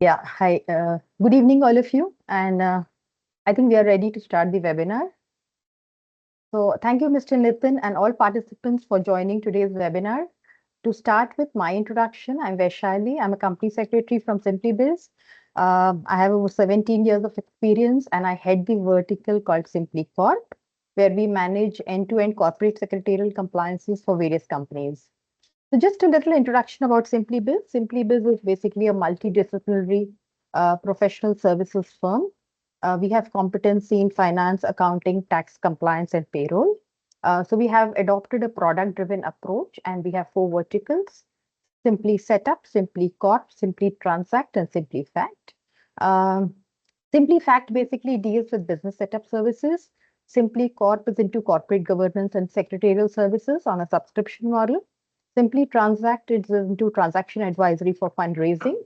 Yeah, hi. Good evening, all of you. And I think we are ready to start the webinar. So thank you, Mr. Nitin, and all participants for joining today's webinar. To start with my introduction, I'm Vaishali. I'm a company secretary from Simply Biz. I have over 17 years of experience, and I head the vertical called Simply Corp, where we manage end-to-end corporate secretarial compliances for various companies. So just a little introduction about Simply Biz. Simply Biz is basically a multidisciplinary professional services firm. We have competency in finance, accounting, tax compliance, and payroll. So we have adopted a product-driven approach, and we have four verticals: Simply Setup, Simply Corp, Simply Transact, and Simply Fact. Um, Simply Fact basically deals with business setup services. Simply Corp is into corporate governance and secretarial services on a subscription model. Simply Transact is into transaction advisory for fundraising.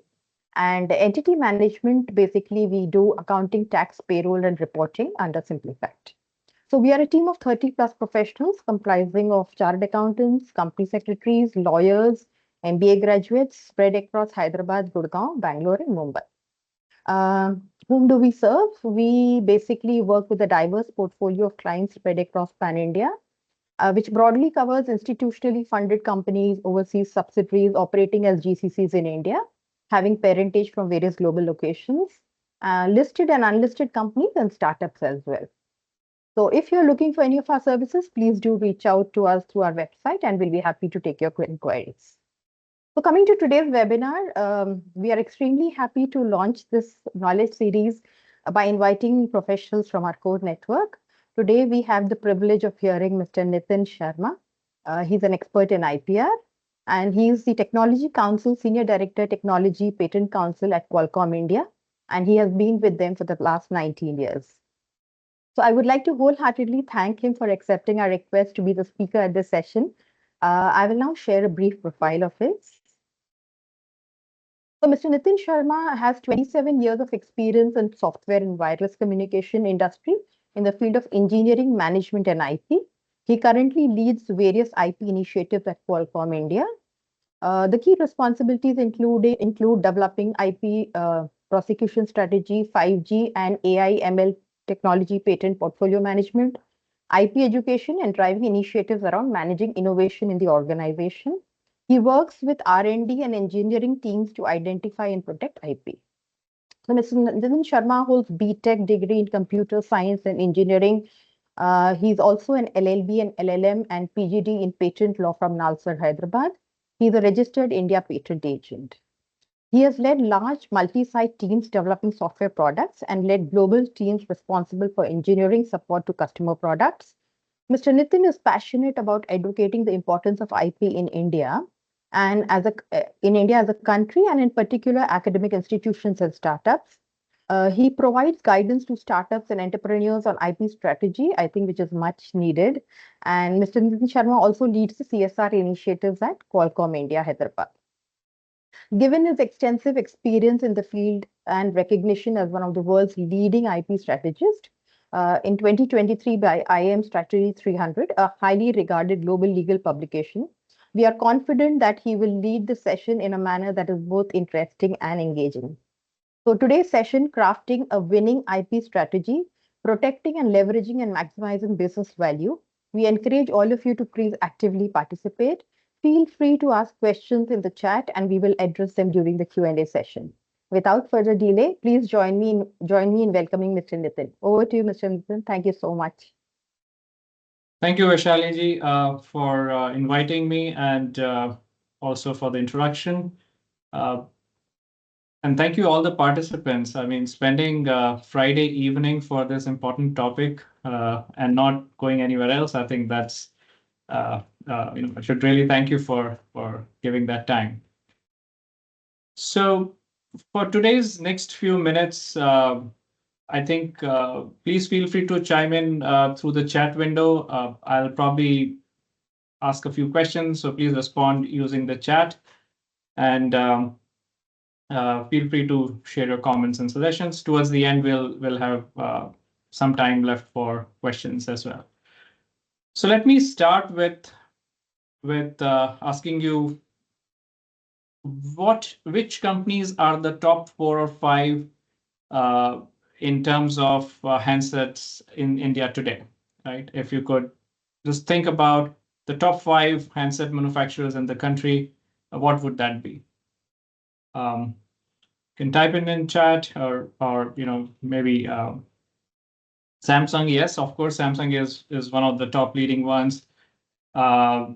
And entity management, basically, we do accounting, tax, payroll, and reporting under Simply Fact. So we are a team of 30 plus professionals comprising of chartered accountants, company secretaries, lawyers, MBA graduates spread across Hyderabad, Gurgaon, Bangalore, and Mumbai. Whom do we serve? We basically work with a diverse portfolio of clients spread across Pan India, which broadly covers institutionally funded companies, overseas subsidiaries operating as GCCs in India, having parentage from various global locations, listed and unlisted companies, and startups as well. So if you're looking for any of our services, please do reach out to us through our website and we'll be happy to take your inquiries. So coming to today's webinar, we are extremely happy to launch this knowledge series by inviting professionals from our core network. Today, we have the privilege of hearing Mr. Nitin Sharma. He's an expert in IPR, and he is the Technology Counsel Senior Director, Technology Patent Counsel at Qualcomm India, and he has been with them for the last 19 years. So I would like to wholeheartedly thank him for accepting our request to be the speaker at this session. I will now share a brief profile of his. So Mr. Nitin Sharma has 27 years of experience in software and wireless communication industry in the field of engineering, management, and IP. He currently leads various IP initiatives at Qualcomm India. The key responsibilities include developing IP prosecution strategy, 5G and AI ML technology patent portfolio management, IP education, and driving initiatives around managing innovation in the organization. He works with R&D and engineering teams to identify and protect IP. So Mr. Nitin Sharma holds BTech degree in computer science and engineering. He's also an LLB and LLM and PGD in patent law from Nalsar, Hyderabad. He's a registered India patent agent. He has led large multi-site teams developing software products and led global teams responsible for engineering support to customer products. Mr. Nitin is passionate about advocating the importance of IP in India and in India as a country, and in particular academic institutions and startups. He provides guidance to startups and entrepreneurs on IP strategy, I think, which is much needed. And Mr. Nitin Sharma also leads the CSR initiatives at Qualcomm India, Hyderabad. Given his extensive experience in the field and recognition as one of the world's leading IP strategists, in 2023 by IM Strategy 300, a highly regarded global legal publication, we are confident that he will lead the session in a manner that is both interesting and engaging. So today's session, crafting a winning IP strategy, protecting and leveraging and maximizing business value. We encourage all of you to please actively participate. Feel free to ask questions in the chat and we will address them during the Q&A session. Without further delay, please join me in welcoming Mr. Nitin. Over to you, Mr. Nitin. Thank you so much. Thank you, Vaishali ji, for inviting me and also for the introduction. And thank you all the participants. I mean, spending Friday evening for this important topic and not going anywhere else, I think that's, I should really thank you for giving that time. So for today's next few minutes, I think please feel free to chime in through the chat window. I'll probably ask a few questions, so please respond using the chat. And feel free to share your comments and suggestions. Towards the end, we'll have some time left for questions as well. So let me start with asking you which companies are the top 4 or 5 uh, in terms of handsets in India today, right? If you could just think about the top 5 handset manufacturers in the country, what would that be? Um, can type in chat, or maybe Samsung. Yes, of course, Samsung is one of the top leading ones. Uh,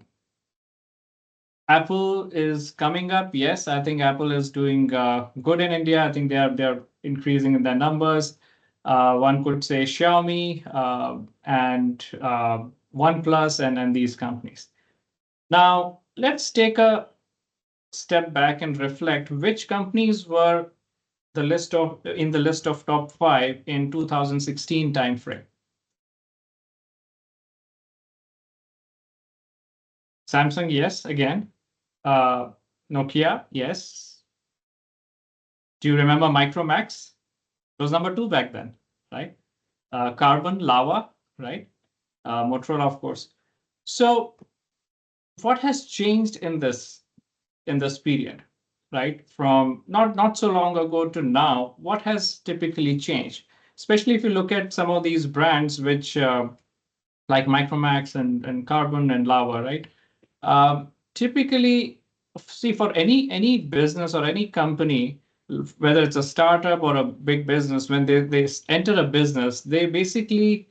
Apple is coming up. Yes, I think Apple is doing good in India. I think they're increasing in their numbers. One could say Xiaomi and OnePlus and these companies. Now, let's take a step back and reflect which companies were in the list of top 5 in 2016 timeframe. Samsung, yes, again. Uh, Nokia, yes. Do you remember Micromax? It was number 2 back then, right? Carbon, Lava, right? Motorola, of course. So what has changed in this period, right? From not so long ago to now, what has typically changed? Especially if you look at some of these brands, which like Micromax and Carbon and Lava, right? Typically, see, for any business or any company, whether it's a startup or a big business, when they enter a business, they basically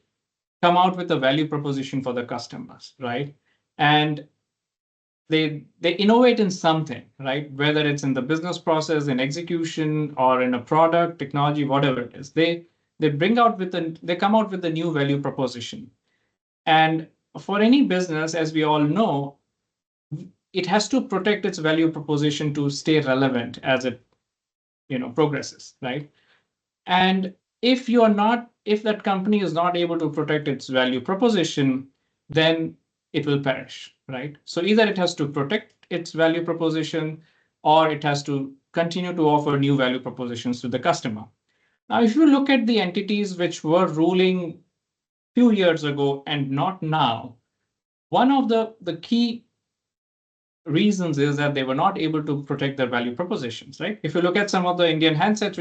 come out with a value proposition for the customers, right? And they innovate in something, right? Whether it's in the business process, in execution, or in a product, technology, whatever it is, they come out with a new value proposition. And for any business, as we all know, it has to protect its value proposition to stay relevant as it progresses, right? And if that company is not able to protect its value proposition, then it will perish, right? So either it has to protect its value proposition, or it has to continue to offer new value propositions to the customer. Now, if you look at the entities which were ruling few years ago and not now, one of the key reasons is that they were not able to protect their value propositions, right? If you look at some of the Indian handsets,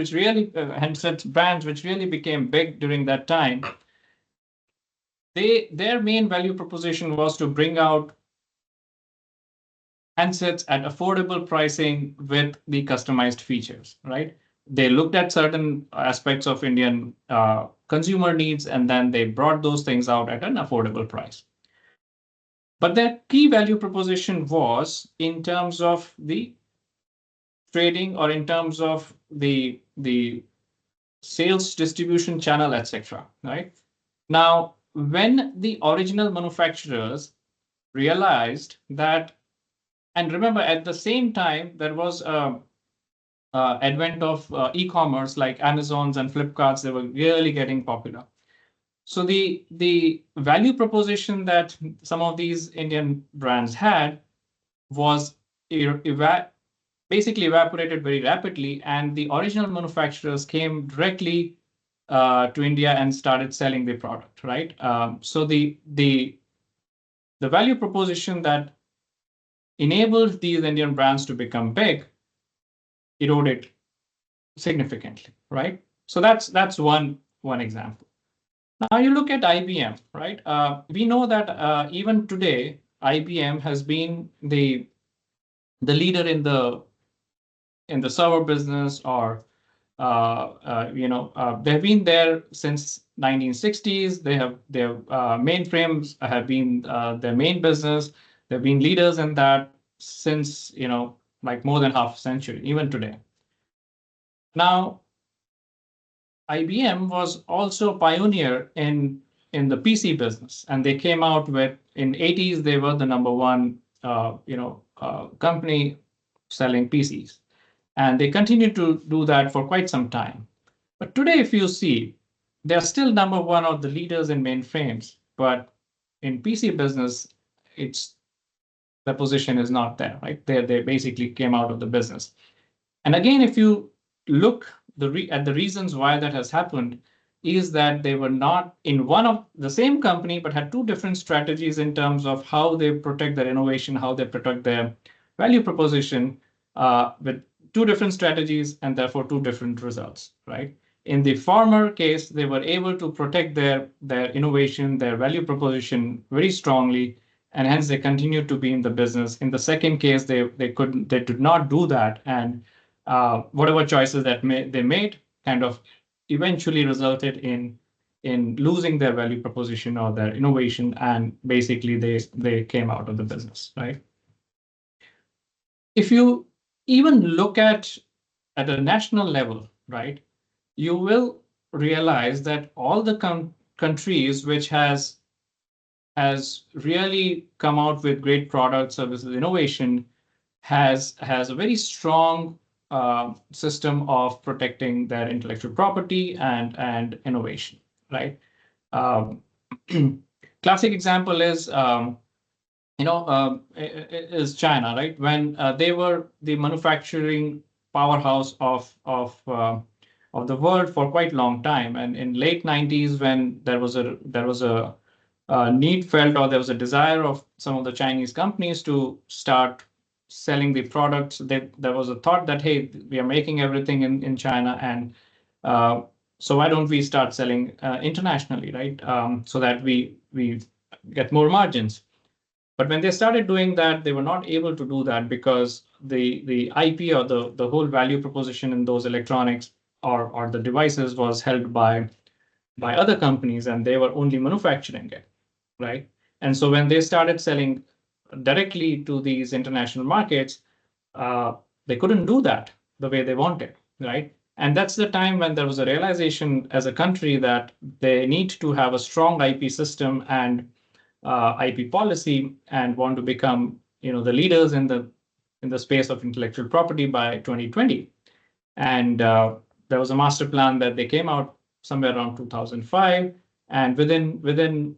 handset brands which really became big during that time, their main value proposition was to bring out handsets at affordable pricing with the customized features, right? They looked at certain aspects of Indian consumer needs, and then they brought those things out at an affordable price. But their key value proposition was in terms of the trading, or in terms of the sales distribution channel, etc. Right? Now, when the original manufacturers realized that, and remember, at the same time, there was a advent of e-commerce like Amazons and Flipkarts. They were really getting popular. So the value proposition that some of these Indian brands had was basically evaporated very rapidly, and the original manufacturers came directly to India and started selling the product, right? So the value proposition that enabled these Indian brands to become big eroded significantly, right? So that's one example. Now you look at IBM, right? We know that even today, IBM has been the leader in the server business, or they've been there since 1960s. Their mainframes have been their main business. They've been leaders in that since like more than half a century, even today. Now, IBM was also a pioneer in the PC business, and they came out with, in 80s they were the number one company selling PCs. And they continue to do that for quite some time. But today, if you see, they're still number one of the leaders in mainframes. But in PC business, it's the position is not there, right? They basically came out of the business. And again, if you look at the reasons why that has happened, is that they were not in one of the same company, but had two different strategies in terms of how they protect their innovation, how they protect their value proposition. with two different strategies and therefore two different results, right? In the former case, they were able to protect their innovation, their value proposition very strongly, and hence they continued to be in the business. In the second case, they did not do that, and whatever choices that they made kind of eventually resulted in losing their value proposition or their innovation, and basically they came out of the business, right? If you even look at a national level, right, you will realize that all the countries which has really come out with great products, services, innovation has a very strong system of protecting their intellectual property and innovation, right? Um, Classic example is is China, right? When they were the manufacturing powerhouse of the world for quite a long time, and in late 90s, when there was a need felt, or there was a desire of some of the Chinese companies to start selling the products, there was a thought that, hey, we are making everything in China, and uh, so why don't we start selling internationally, right? So that we get more margins. But when they started doing that, they were not able to do that because the IP, or the whole value proposition in those electronics or the devices was held by other companies, and they were only manufacturing it, right? And so when they started selling directly to these international markets, uh, they couldn't do that the way they wanted, right? And that's the time when there was a realization as a country that they need to have a strong IP system and IP policy, and want to become, the leaders in the space of intellectual property by 2020. And there was a master plan that they came out somewhere around 2005, and within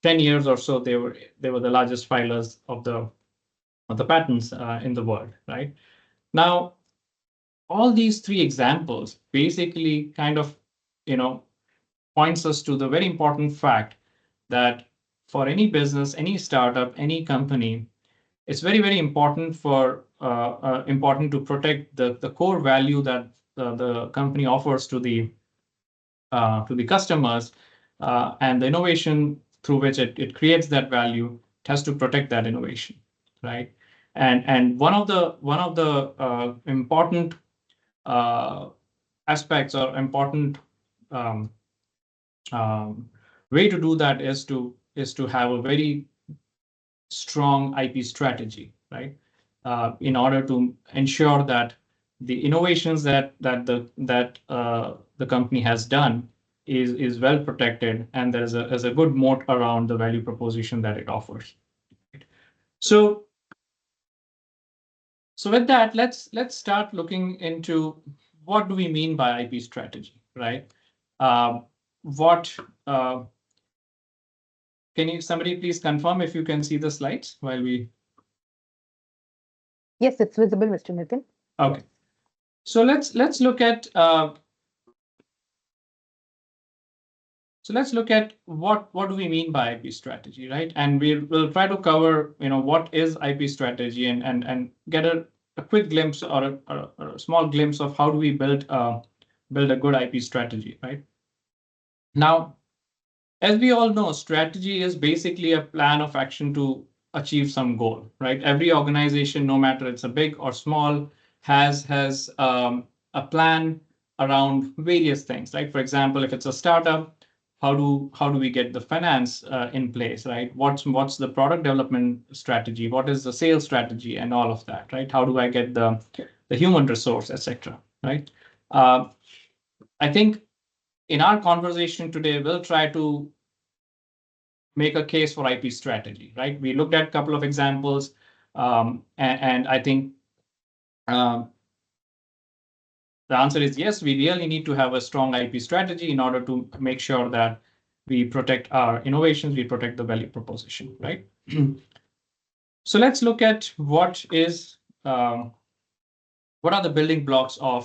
10 years or so, they were the largest filers of the patents in the world, right? Now, all these three examples basically kind of you know points us to the very important fact that for any business, any startup, any company, it's very, very important to protect the core value that the company offers to the customers, and the innovation through which it creates that value. It has to protect that innovation, right? And one of the important uh, aspects, or important um, um, way to do that is to have a very strong IP strategy, right? In order to ensure that the innovations that the company has done is well protected, and there's a good moat around the value proposition that it offers. So so with that, let's start looking into what do we mean by IP strategy, right? What Can you somebody please confirm if you can see the slides while we? Yes, it's visible, Mr. Nitin. Okay. So let's look at what do we mean by IP strategy, right? And we'll try to cover what is IP strategy, and get a quick glimpse, or a small glimpse of how do we build a good IP strategy, right? Now, as we all know, strategy is basically a plan of action to achieve some goal, right? Every organization, no matter it's a big or small, has a plan around various things, right? For example, if it's a startup, how do we get the finance in place, right? What's the product development strategy? What is the sales strategy, and all of that, right? How do I get the human resource, etc., right? Uh, I think in our conversation today, we'll try to make a case for IP strategy, right? We looked at a couple of examples, and I think um, the answer is yes, we really need to have a strong IP strategy in order to make sure that we protect our innovations, we protect the value proposition, right? So let's look at um, what are the building blocks uh,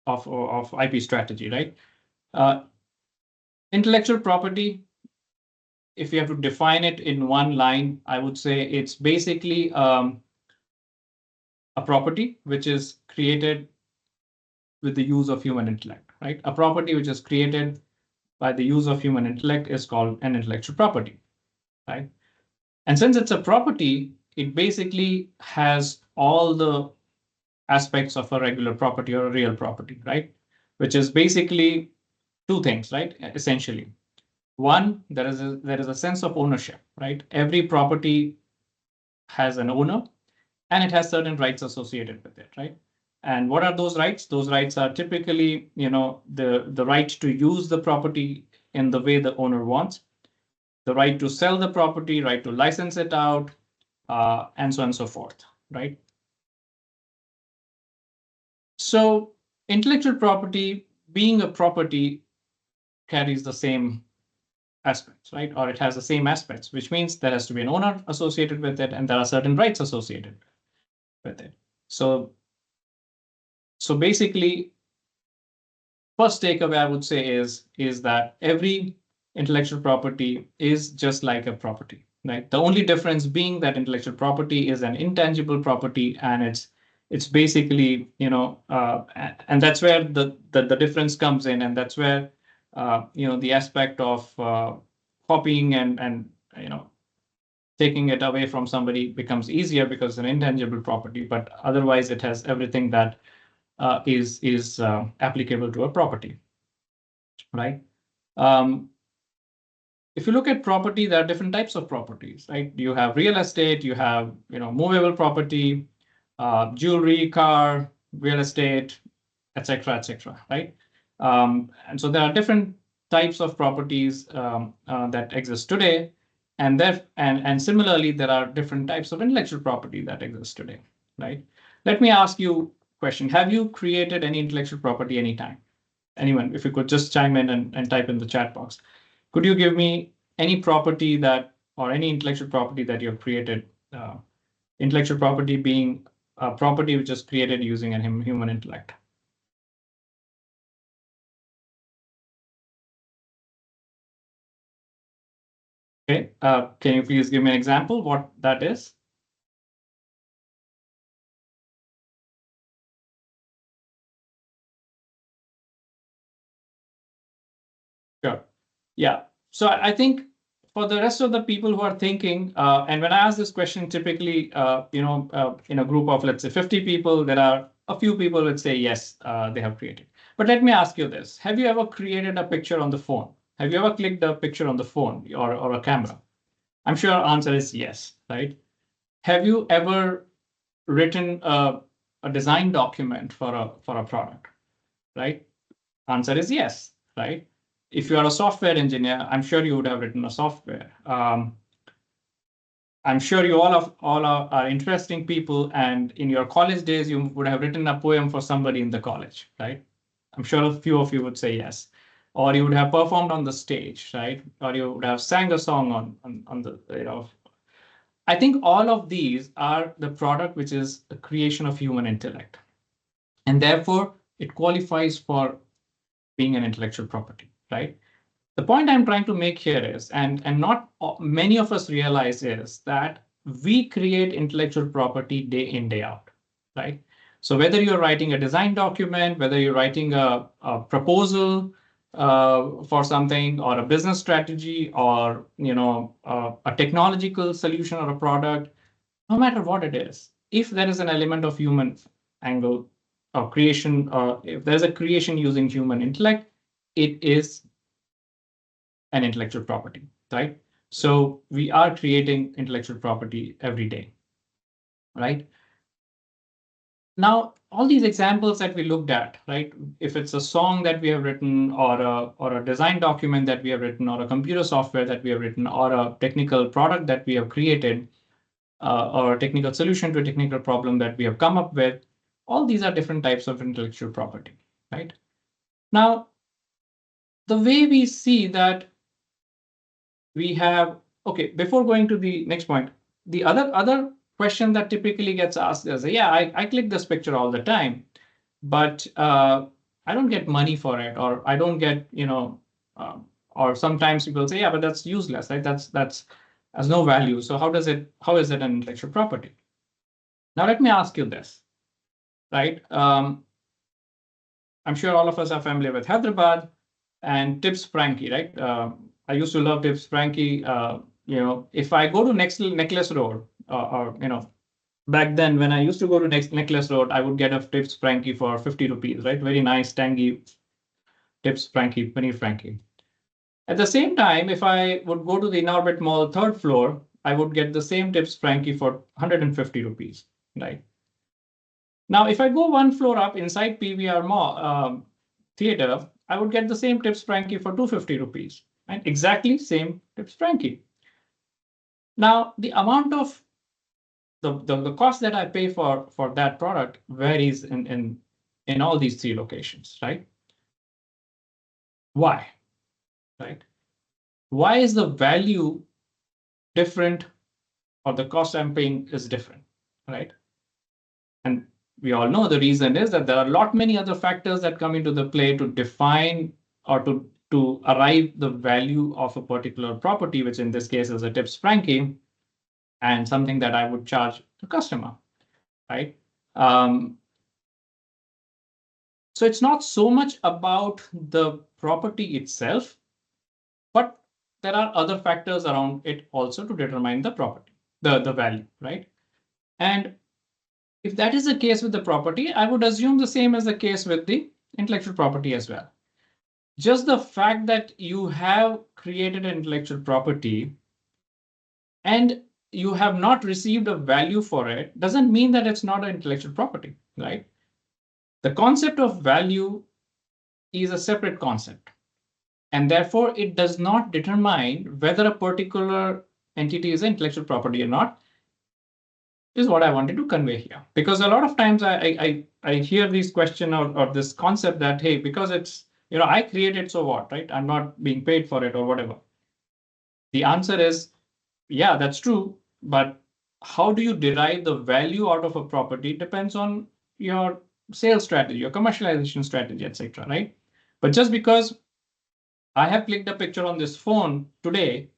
of IP strategy, right? Uh, Intellectual property if you have to define it in one line, I would say it's basically a property which is created with the use of human intellect, right? A property which is created by the use of human intellect is called an intellectual property, right? And since it's a property, it basically has all the aspects of a regular property or a real property, right? Which is basically two things, right? Essentially, one, there is a sense of ownership, right? Every property has an owner, and it has certain rights associated with it, right? And what are those rights? Those rights are typically, the right to use the property in the way the owner wants, the right to sell the property, right to license it out, and so on and so forth, right? So intellectual property, being a property, carries the same aspects, right? Or it has the same aspects, which means there has to be an owner associated with it, and there are certain rights associated with it. So basically, first takeaway I would say is that every intellectual property is just like a property, right? The only difference being that intellectual property is an intangible property, and it's basically, and that's where the difference comes in, and that's where the aspect of copying and taking it away from somebody becomes easier because it's an intangible property, but otherwise it has everything that is applicable to a property, right? Um, if you look at property, there are different types of properties, right? You have real estate, you have movable property, jewelry, car, real estate, etc., right? And so there are different types of properties that exist today, and similarly, there are different types of intellectual property that exist today, right? Let me ask you a question. Have you created any intellectual property anytime? Anyone, if you could just chime in and type in the chat box. Could you give me any property that, or any intellectual property that you've created? Intellectual property being a property which is created using a human intellect. Okay, can you please give me an example what that is? Sure. Yeah. So I think for the rest of the people who are thinking, and when I ask this question, typically, in a group of, let's say, 50 people, there are a few people that say, yes, they have created. But let me ask you this. Have you ever created a picture on the phone? Have you ever clicked a picture on the phone or a camera? I'm sure our answer is yes, right? Have you ever written a design document for a product, right? Answer is yes, right? If you are a software engineer, I'm sure you would have written a software. I'm sure you all are interesting people, and in your college days, you would have written a poem for somebody in the college, right? I'm sure a few of you would say yes. Or you would have performed on the stage, right? Or you would have sang a song on the, I think all of these are the product which is the creation of human intellect. And therefore, it qualifies for being an intellectual property, right? The point I'm trying to make here is, and not many of us realize, is that we create intellectual property day in, day out, right? So whether you're writing a design document, whether you're writing a proposal for something, or a business strategy, or a technological solution or a product, no matter what it is, if there is an element of human angle or creation, or if there's a creation using human intellect, it is an intellectual property, right? So we are creating intellectual property every day, right? Now, all these examples that we looked at, right? If it's a song that we have written, or a design document that we have written, or a computer software that we have written, or a technical product that we have created, or a technical solution to a technical problem that we have come up with, all these are different types of intellectual property, right? Now, the way we see that we have, okay, before going to the next point, the other question that typically gets asked is, yeah, I click this picture all the time, but I don't get money for it, or I don't get, Or sometimes people say, yeah, but that's useless, right? That's has no value. So how is it an intellectual property? Now let me ask you this, right? I'm sure all of us are familiar with Hyderabad and Tips Frankie, right? I used to love Tips Frankie. If I go to next Necklace Road, back then when I used to go to next Necklace Road, I would get a Tips Frankie for 50 rupees, right? Very nice, tangy Tips Frankie, Paneer Frankie. At the same time, if I would go to the Inorbit Mall third floor, I would get the same Tips Frankie for 150 rupees, right? Now, if I go one floor up inside PVR Mall theater, I would get the same Tips Frankie for 250 rupees, and exactly same Tips Frankie. Now, the amount of the cost that I pay for that product varies in all these three locations, right? Why? Right? Why is the value different, or the cost I'm paying is different, right? And we all know the reason is that there are a lot many other factors that come into the play to define or to arrive the value of a particular property, which in this case is a Tips Frankie, and something that I would charge the customer, right? So it's not so much about the property itself, but there are other factors around it also to determine the property, the value, right? And if that is the case with the property, I would assume the same as the case with the intellectual property as well. Just the fact that you have created an intellectual property and you have not received a value for it doesn't mean that it's not an intellectual property, right? The concept of value is a separate concept, and therefore it does not determine whether a particular entity is intellectual property or not, is what I wanted to convey here. Because a lot of times I hear these question or this concept that, hey, because it's, I created, so what, right? I'm not being paid for it or whatever. The answer is, yeah, that's true. But how do you derive the value out of a property depends on your sales strategy, your commercialization strategy, etc. Right? But just because I have clicked a picture on this phone today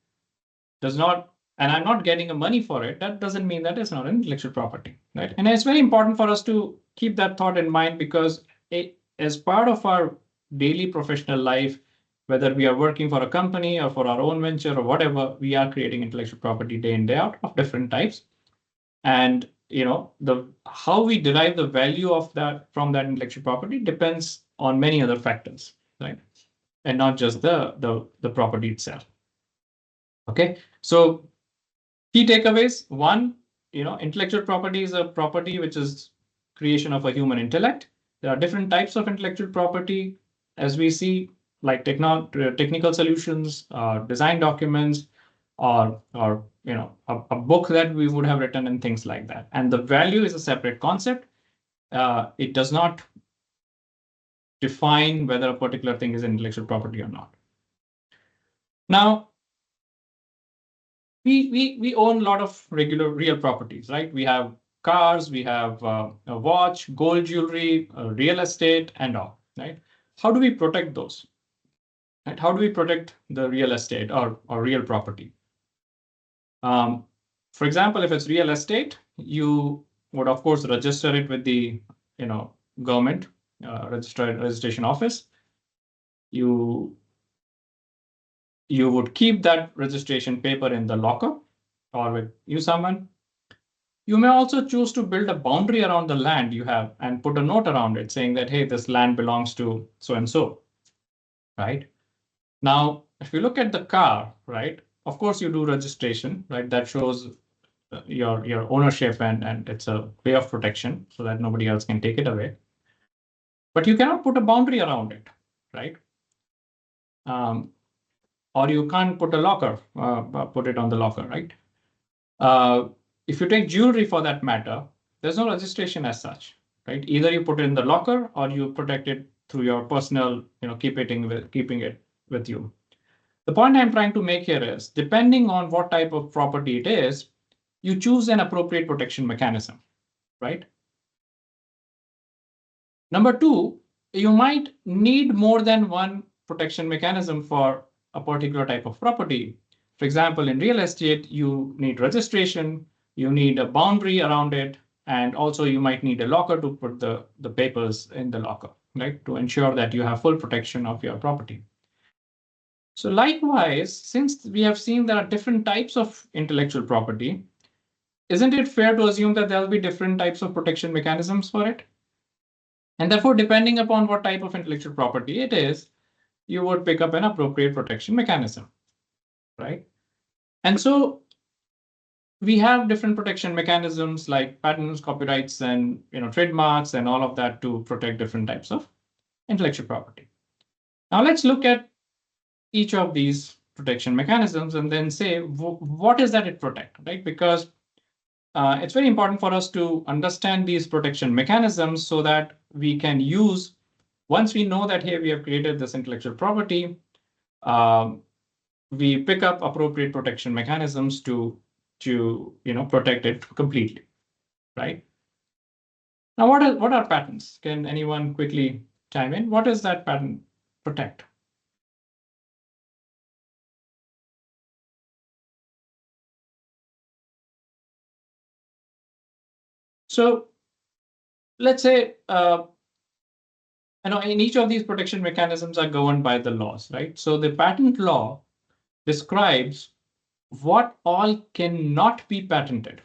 does not, and I'm not getting a money for it, that doesn't mean that it's not an intellectual property, right? And it's very important for us to keep that thought in mind, because as part of our daily professional life, whether we are working for a company or for our own venture or whatever, we are creating intellectual property day in, day out of different types. And the how we derive the value of that from that intellectual property depends on many other factors, right? And not just the property itself. Okay, so key takeaways. One, intellectual property is a property which is creation of a human intellect. There are different types of intellectual property, as we see, like technical solutions, design documents, or a book that we would have written and things like that. And the value is a separate concept. It does not define whether a particular thing is intellectual property or not. Now, we own a lot of real properties, right? We have cars, we have a watch, gold jewelry, real estate, and all, right? How do we protect those? Right? How do we protect the real estate or real property? For example, if it's real estate, you would of course register it with the government registration office. You would keep that registration paper in the locker or with someone. You may also choose to build a boundary around the land you have and put a note around it saying that, hey, this land belongs to so and so, right? Now, if you look at the car, right, of course you do registration, right? That shows your ownership, and it's a way of protection so that nobody else can take it away. But you cannot put a boundary around it, right? Or you can't put a locker, put it on the locker, right? If you take jewelry for that matter, there's no registration as such, right? Either you put it in the locker or you protect it through your personal, keeping it with you. The point I'm trying to make here is, depending on what type of property it is, you choose an appropriate protection mechanism, right? Number two, you might need more than one protection mechanism for a particular type of property. For example, in real estate, you need registration, you need a boundary around it, and also you might need a locker to put the papers in the locker, right? To ensure that you have full protection of your property. So likewise, since we have seen there are different types of intellectual property, isn't it fair to assume that there'll be different types of protection mechanisms for it? And therefore, depending upon what type of intellectual property it is, you would pick up an appropriate protection mechanism, right? And so we have different protection mechanisms like patents, copyrights, and trademarks, and all of that to protect different types of intellectual property. Now let's look at each of these protection mechanisms and then say what is that it protect, right? Because it's very important for us to understand these protection mechanisms so that we can use, once we know that, hey, we have created this intellectual property, we pick up appropriate protection mechanisms to protect it completely, right? Now, what are patents? Can anyone quickly chime in? What does that patent protect? So let's say in each of these protection mechanisms are governed by the laws, right? So the patent law describes what all cannot be patented,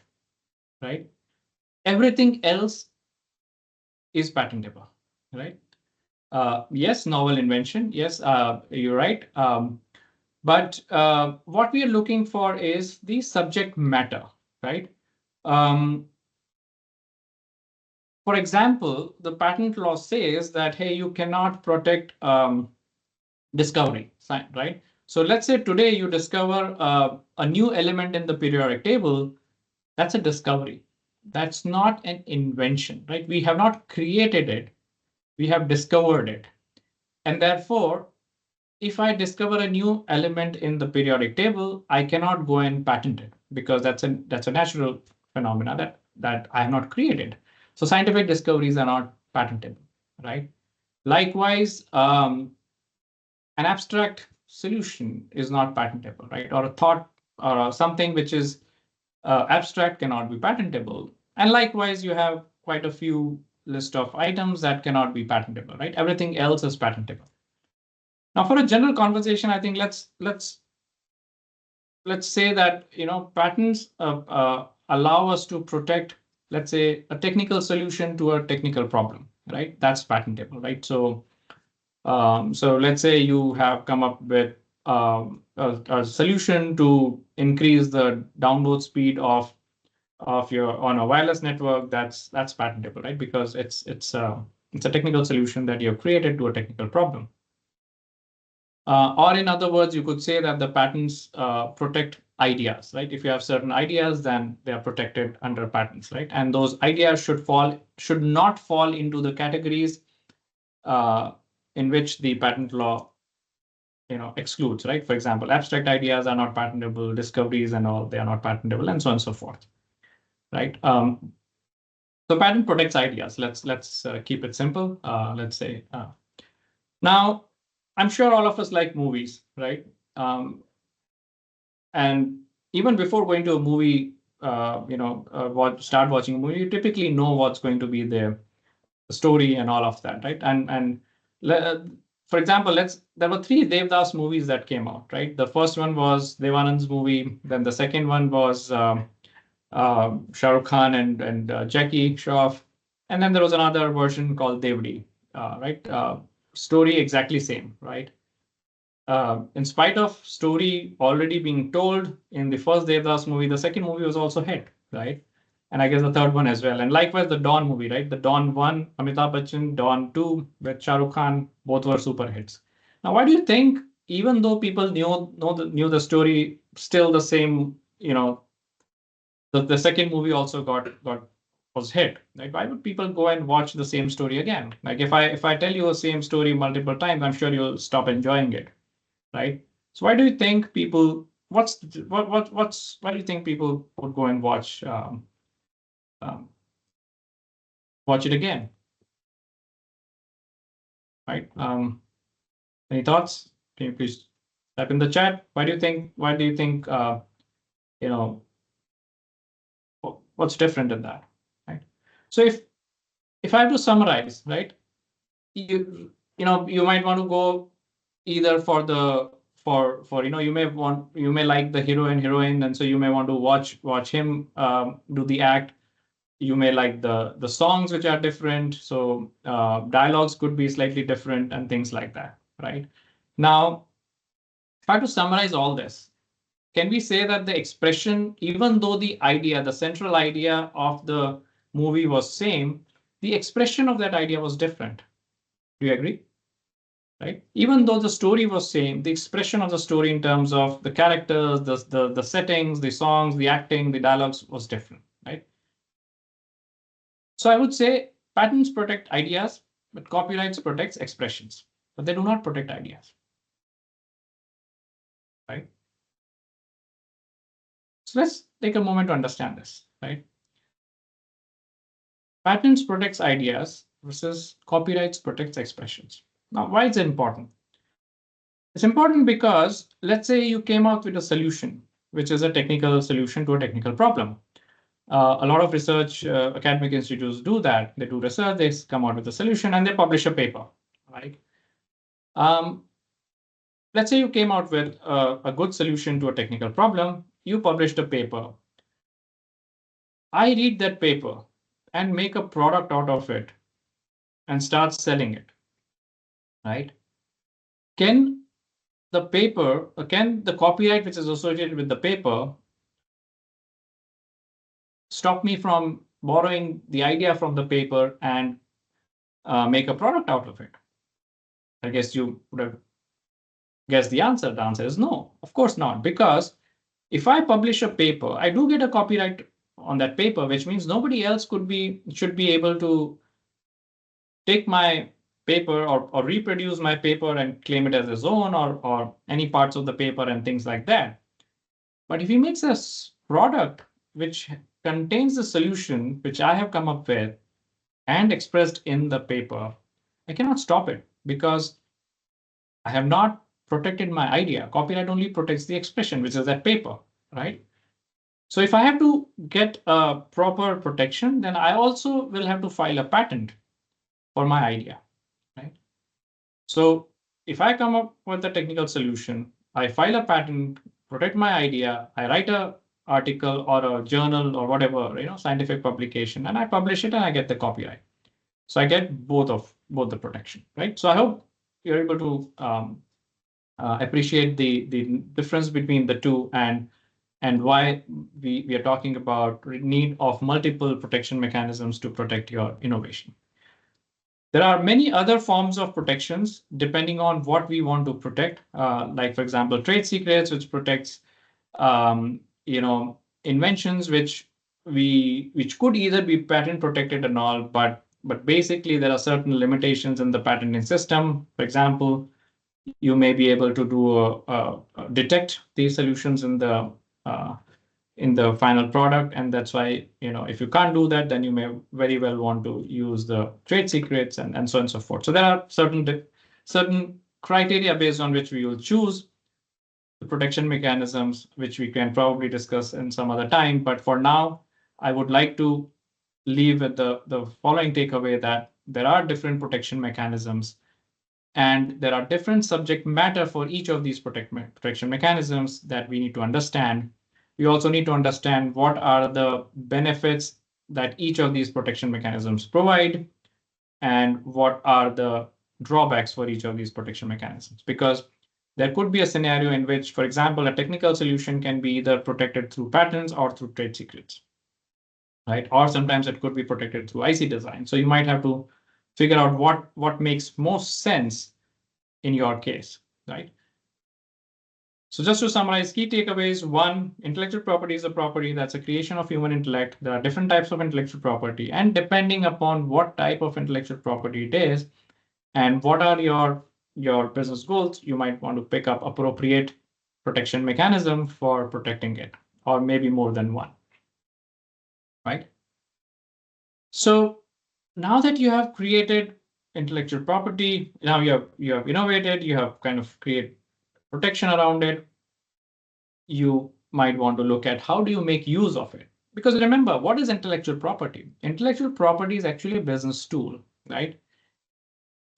right? Everything else is patentable, right? Yes, novel invention. Yes, you're right. But what we are looking for is the subject matter, right? Um, for example, the patent law says that, hey, you cannot protect discovery, right? So let's say today you discover a new element in the periodic table. That's a discovery. That's not an invention, right? We have not created it. We have discovered it. And therefore, if I discover a new element in the periodic table, I cannot go and patent it because that's a natural phenomena that I have not created. So scientific discoveries are not patentable, right? Likewise, an abstract solution is not patentable, right? Or a thought or something which is abstract cannot be patentable. And likewise, you have quite a few list of items that cannot be patentable, right? Everything else is patentable. Now, for a general conversation, I think let's say that patents allow us to protect, let's say, a technical solution to a technical problem, right? That's patentable, right? So let's say you have come up with a solution to increase the download speed of your on a wireless network. That's patentable, right? Because it's a technical solution that you have created to a technical problem. Or in other words, you could say that the patents protect ideas, right? If you have certain ideas, then they are protected under patents, right? And those ideas should not fall into the categories uh, in which the patent law excludes, right? For example, abstract ideas are not patentable, discoveries and all, they are not patentable, and so on and so forth, right? So patent protects ideas. Let's keep it simple. Let's say now, I'm sure all of us like movies, right? And even before going to a movie, start watching a movie, you typically know what's going to be the story and all of that, right? And for example, there were three Devdas movies that came out, right? The first one was Devanand's movie. Then the second one was Shah Rukh Khan and Jackie Shroff. And then there was another version called Devdi, right? Story exactly same, right? In spite of story already being told in the first Devdas movie, the second movie was also hit, right? And I guess the third one as well. And likewise, the Dawn movie, right? The Dawn 1, Amitabh Bachchan, Dawn 2 with Shah Rukh Khan, both were super hits. Now, why do you think, even though people knew the story, still the same, the second movie also was hit, right? Why would people go and watch the same story again? Like if I tell you the same story multiple times, I'm sure you'll stop enjoying it, right? So why do you think people? Why do you think people would go and um, watch it again, right? Any thoughts? Can you please? Type in the chat. Why do you think? You know, what's different in that, right? So if I have to summarize, right, you might want to go either for you may like the hero and heroine, and so you may want to watch him do the act. You may like the songs which are different, so dialogues could be slightly different and things like that, right? Now, if I have to summarize all this, can we say that the expression, even though the central idea of the movie was same, the expression of that idea was different? Do you agree? Right? Even though the story was same, the expression of the story in terms of the characters, the settings, the songs, the acting, the dialogues was different, right? So I would say patents protect ideas, but copyrights protects expressions, but they do not protect ideas, right? So let's take a moment to understand this, right? Patents protects ideas versus copyrights protects expressions. Now, why is it important? It's important because let's say you came out with a solution, which is a technical solution to a technical problem. A lot of research academic institutes do that. They do research, they come out with a solution, and they publish a paper, right? Um, let's say you came out with a good solution to a technical problem. You published a paper. I read that paper and make a product out of it and start selling it, right? Can can the copyright which is associated with the paper stop me from borrowing the idea from the paper and make a product out of it? I guess you would have guessed the answer. The answer is no, of course not, because if I publish a paper, I do get a copyright on that paper, which means nobody else should be able to take my paper or reproduce my paper and claim it as his own or any parts of the paper and things like that. But if he makes a product which contains the solution which I have come up with and expressed in the paper, I cannot stop it because I have not protected my idea. Copyright only protects the expression, which is that paper, right? So if I have to get a proper protection, then I also will have to file a patent for my idea, right? So if I come up with a technical solution, I file a patent, protect my idea, I write a article or a journal or whatever, scientific publication, and I publish it and I get the copyright. So I get both the protection, right? So I hope you're able to appreciate the difference between the two and why we are talking about need of multiple protection mechanisms to protect your innovation. There are many other forms of protections depending on what we want to protect. Like, for example, trade secrets, which protects inventions which could either be patent protected and all, but basically there are certain limitations in the patenting system. For example, you may be able to detect these solutions uh, in the final product, and that's why if you can't do that, then you may very well want to use the trade secrets and so on and so forth. So there are certain criteria based on which we will choose the protection mechanisms, which we can probably discuss in some other time. But for now, I would like to leave with the following takeaway that there are different protection mechanisms and there are different subject matter for each of these protection mechanisms that we need to understand. We also need to understand what are the benefits that each of these protection mechanisms provide and what are the drawbacks for each of these protection mechanisms. Because there could be a scenario in which, for example, a technical solution can be either protected through patents or through trade secrets, right? Or sometimes it could be protected through IC design. So you might have to figure out what makes most sense in your case, right? So just to summarize key takeaways, one, intellectual property is a property that's a creation of human intellect. There are different types of intellectual property, and depending upon what type of intellectual property it is and what are your business goals, you might want to pick up appropriate protection mechanism for protecting it, or maybe more than one, right? So now that you have created intellectual property, now you have innovated, you have kind of created protection around it, you might want to look at how do you make use of it. Because remember, what is intellectual property? Intellectual property is actually a business tool, right?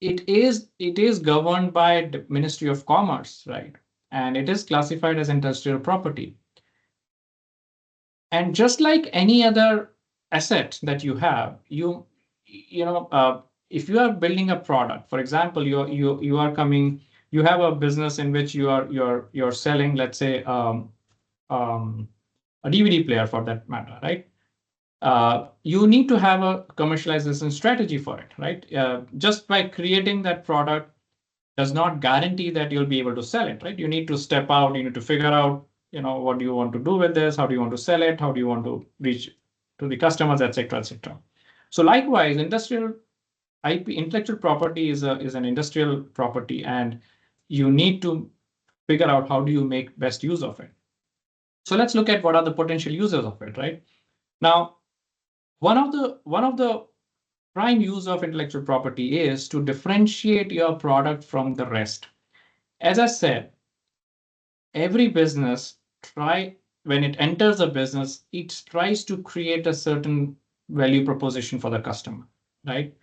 It is governed by the Ministry of Commerce, right? And it is classified as industrial property. And just like any other asset that you have, you know, if you are building a product, for example, you are coming, you have a business in which you're selling, let's say, um, a DVD player for that matter, right? You need to have a commercialization strategy for it, right? Just by creating that product does not guarantee that you'll be able to sell it, right? You need to step out, you need to figure out, what do you want to do with this? How do you want to sell it? How do you want to reach to the customers, et cetera, et cetera. So likewise, industrial IP, intellectual property is an industrial property, and you need to figure out how do you make best use of it. So let's look at what are the potential users of it, right? Now, one of the prime use of intellectual property is to differentiate your product from the rest. As I said, every business when it enters a business, it tries to create a certain value proposition for the customer, right?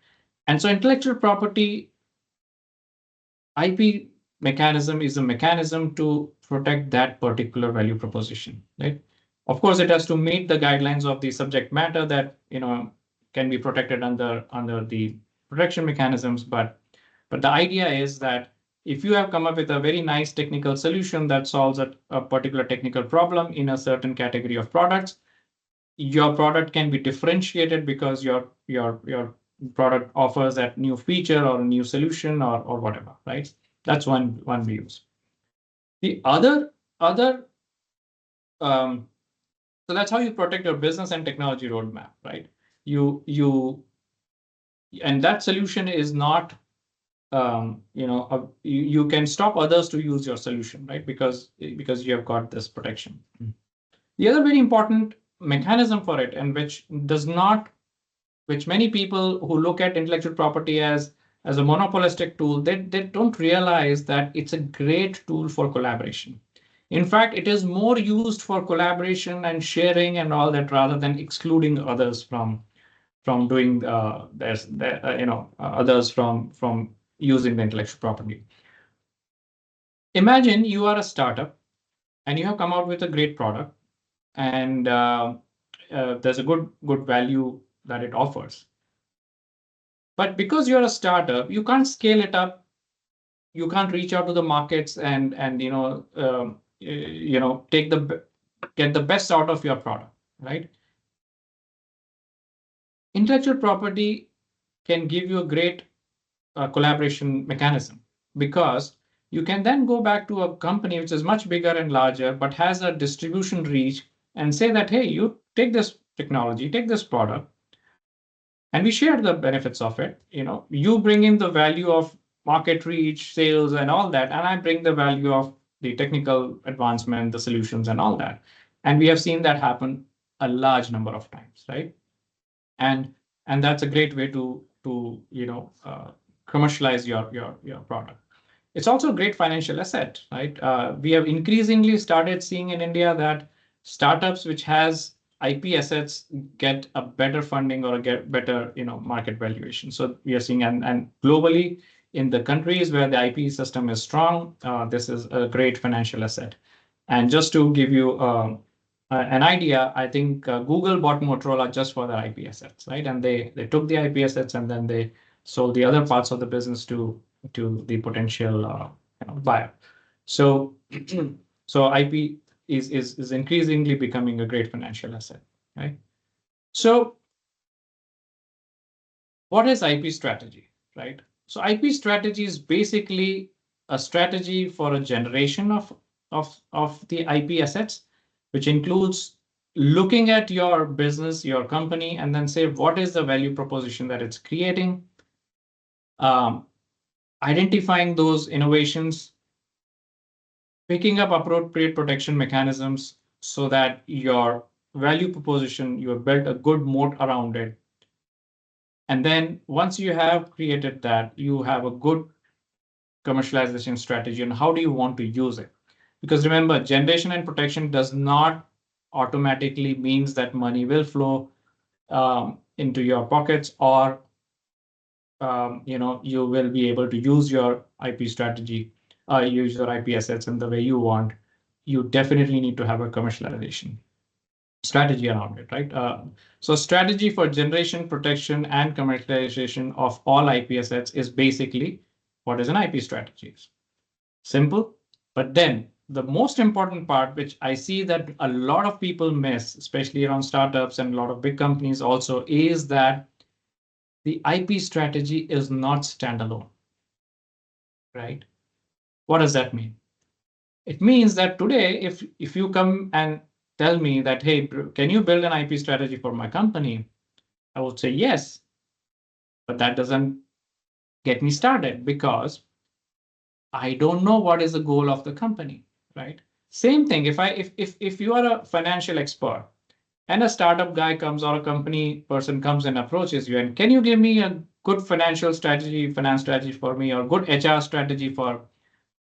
And so intellectual property IP mechanism is a mechanism to protect that particular value proposition, right? Of course, it has to meet the guidelines of the subject matter that can be protected under the protection mechanisms, but the idea is that if you have come up with a very nice technical solution that solves a particular technical problem in a certain category of products, your product can be differentiated because your product offers that new feature or a new solution or whatever, right? That's one use. The other um, so that's how you protect your business and technology roadmap, right? You and that solution is not you can stop others to use your solution, right? Because you have got this protection. The other very important mechanism for it, and which many people who look at intellectual property as a monopolistic tool, they don't realize that it's a great tool for collaboration. In fact, it is more used for collaboration and sharing and all that rather than excluding others from doing others from using the intellectual property. Imagine you are a startup and you have come out with a great product, and there's a good value that it offers. But because you're a startup, you can't scale it up. You can't reach out to the markets and get the best out of your product, right? Intellectual property can give you a great collaboration mechanism, because you can then go back to a company which is much bigger and larger, but has a distribution reach, and say that, hey, you take this technology, take this product, and we share the benefits of it. You bring in the value of market reach, sales, and all that, and I bring the value of the technical advancement, the solutions, and all that. And we have seen that happen a large number of times, right? And that's a great way to commercialize your product. It's also a great financial asset, right? We have increasingly started seeing in India that startups which has IP assets get a better funding or get better market valuation. So we are seeing, and globally in the countries where the IP system is strong, this is a great financial asset. And just to give you an idea, I think Google bought Motorola just for their IP assets, right? And they took the IP assets and then they sold the other parts of the business to the potential buyer. So so IP is increasingly becoming a great financial asset, right? So what is IP strategy, right? So IP strategy is basically a strategy for a generation of the IP assets, which includes looking at your business, your company, and then say what is the value proposition that it's creating, identifying those innovations, picking up appropriate protection mechanisms so that your value proposition, you have built a good moat around it. And then once you have created that, you have a good commercialization strategy and how do you want to use it? Because remember, generation and protection does not automatically means that money will flow into your pockets, or you will be able to use your IP strategy, use your IP assets in the way you want. You definitely need to have a commercialization strategy around it, right? So strategy for generation, protection, and commercialization of all IP assets is basically what is an IP strategy. Simple, but then the most important part, which I see that a lot of people miss, especially around startups and a lot of big companies also, is that the IP strategy is not standalone, right? What does that mean? It means that today, if you come and tell me that, hey, can you build an IP strategy for my company? I would say yes, but that doesn't get me started because I don't know what is the goal of the company, right? Same thing. If you are a financial expert and a startup guy comes or a company person comes and approaches you and can you give me a good financial strategy, finance strategy for me, or good HR strategy for